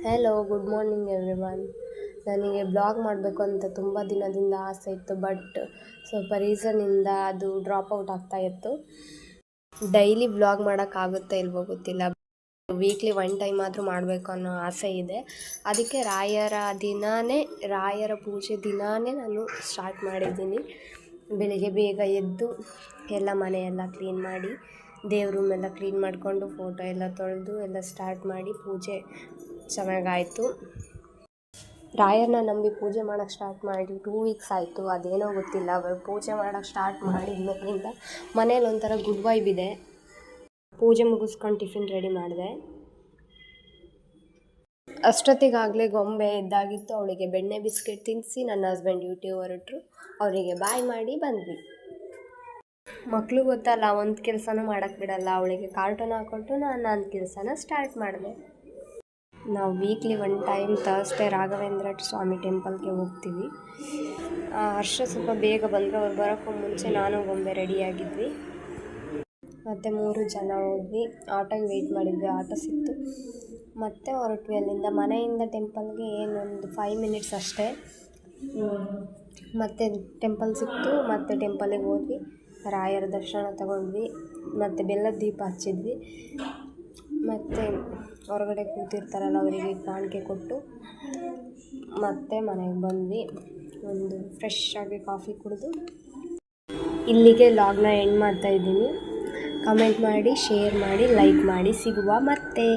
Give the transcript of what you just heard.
Hello, good morning everyone. ನನಗೆ blog ಮಾಡಬೇಕು ಅಂತ ತುಂಬ ದಿನದಿಂದ ಆಸೆ ಇತ್ತು, ಬಟ್ ಸ್ವಲ್ಪ ರೀಸನ್ನಿಂದ ಅದು ಡ್ರಾಪ್ ಔಟ್ ಆಗ್ತಾಯಿತ್ತು. ಡೈಲಿ ಬ್ಲಾಗ್ ಮಾಡೋಕ್ಕಾಗುತ್ತೆ ಇಲ್ವೋ ಗೊತ್ತಿಲ್ಲ, ವೀಕ್ಲಿ 1 ಟೈಮ್ ಆದರೂ ಮಾಡಬೇಕು ಅನ್ನೋ ಆಸೆ ಇದೆ. ಅದಕ್ಕೆ ರಾಯರ ಪೂಜೆ ದಿನಾನೇ ನಾನು ಸ್ಟಾರ್ಟ್ ಮಾಡಿದ್ದೀನಿ. ಬೆಳಿಗ್ಗೆ ಬೇಗ ಎದ್ದು ಎಲ್ಲ ಮನೆಯೆಲ್ಲ ಕ್ಲೀನ್ ಮಾಡಿ, ದೇವ್ರ ರೂಮೆಲ್ಲ ಕ್ಲೀನ್ ಮಾಡಿಕೊಂಡು, ಫೋಟೋ ಎಲ್ಲ ತೊಳೆದು ಎಲ್ಲ ಸ್ಟಾರ್ಟ್ ಮಾಡಿ ಪೂಜೆ ಚೆನ್ನಾಗಾಯಿತು. ರಾಯರನ್ನ ನಂಬಿ ಪೂಜೆ ಮಾಡೋಕ್ಕೆ ಸ್ಟಾರ್ಟ್ ಮಾಡಿ 2 ವೀಕ್ಸ್ ಆಯಿತು. ಅದೇನೋ ಗೊತ್ತಿಲ್ಲ, ಪೂಜೆ ಮಾಡೋಕ್ಕೆ ಸ್ಟಾರ್ಟ್ ಮಾಡಿದ ಮೇಲಿಂದ ಮನೇಲಿ ಒಂಥರ ಗುಡ್ ವೈಬ್ ಇದೆ. ಪೂಜೆ ಮುಗಿಸ್ಕೊಂಡು ಟಿಫಿನ್ ರೆಡಿ ಮಾಡಿದೆ. ಅಷ್ಟೊತ್ತಿಗಾಗಲೇ ಗೊಂಬೆ ಎದ್ದಾಗಿತ್ತು. ಅವಳಿಗೆ ಬೆಣ್ಣೆ ಬಿಸ್ಕೆಟ್ ತಿನ್ನಿಸಿ ನನ್ನ ಹಸ್ಬೆಂಡ್ ಡ್ಯೂಟಿ ಹೊರಟರು. ಅವರಿಗೆ ಬಾಯ್ ಮಾಡಿ ಬಂದ್ವಿ. ಮಕ್ಕಳು ಗೊತ್ತಲ್ಲ, ಒಂದು ಕೆಲಸನೂ ಮಾಡೋಕ್ಕೆ ಬಿಡಲ್ಲ. ಅವಳಿಗೆ ಕಾರ್ಟೂನ್ ಹಾಕ್ಕೊಟ್ಟು ನಾನು ನನ್ನ ಕೆಲಸನ ಸ್ಟಾರ್ಟ್ ಮಾಡಿದೆ. ನಾವು ವೀಕ್ಲಿ 1 ಟೈಮ್ ಥರ್ಸ್ಡೇ ರಾಘವೇಂದ್ರ ಸ್ವಾಮಿ ಟೆಂಪಲ್ಗೆ ಹೋಗ್ತೀವಿ. ಹರ್ಷ ಸ್ವಲ್ಪ ಬೇಗ ಬಂದರು. ಅವ್ರು ಬರೋಕ್ಕೂ ಮುಂಚೆ ನಾನು ಗೊಂಬೆ ರೆಡಿಯಾಗಿದ್ವಿ. ಮತ್ತು 3 ಜನ ಹೋದ್ವಿ. ಆಟೋಗೆ ವೆಯ್ಟ್ ಮಾಡಿದ್ವಿ, ಆಟೋ ಸಿಕ್ತು. ಮತ್ತು ಹೊರಟ್ವಿ ಅಲ್ಲಿಂದ. ಮನೆಯಿಂದ ಟೆಂಪಲ್ಗೆ ಏನೊಂದು 5 ಮಿನಿಟ್ಸ್ ಅಷ್ಟೇ. ಮತ್ತು ಟೆಂಪಲ್ ಸಿಕ್ತು. ಮತ್ತು ಟೆಂಪಲಿಗೆ ಹೋದ್ವಿ, ರಾಯರ ದರ್ಶನ ತಗೊಂಡ್ವಿ. ಮತ್ತು ಬೆಲ್ಲದ ದೀಪ ಹಚ್ಚಿದ್ವಿ. ಮತ್ತು ಹೊರಗಡೆ ಕೂತಿರ್ತಾರಲ್ಲ ಅವರಿಗೆ ಕಾಣಿಕೆ ಕೊಟ್ಟು ಮತ್ತೆ ಮನೆಗೆ ಬಂದ್ವಿ. ಒಂದು ಫ್ರೆಶ್ ಆಗಿ ಕಾಫಿ ಕುಡಿದು ಇಲ್ಲಿಗೆ ಲಾಗ್ನ ಎಂಡ್ ಮಾಡ್ತಾಯಿದ್ದೀನಿ. ಕಮೆಂಟ್ ಮಾಡಿ, ಶೇರ್ ಮಾಡಿ, ಲೈಕ್ ಮಾಡಿ. ಸಿಗುವ ಮತ್ತೆ.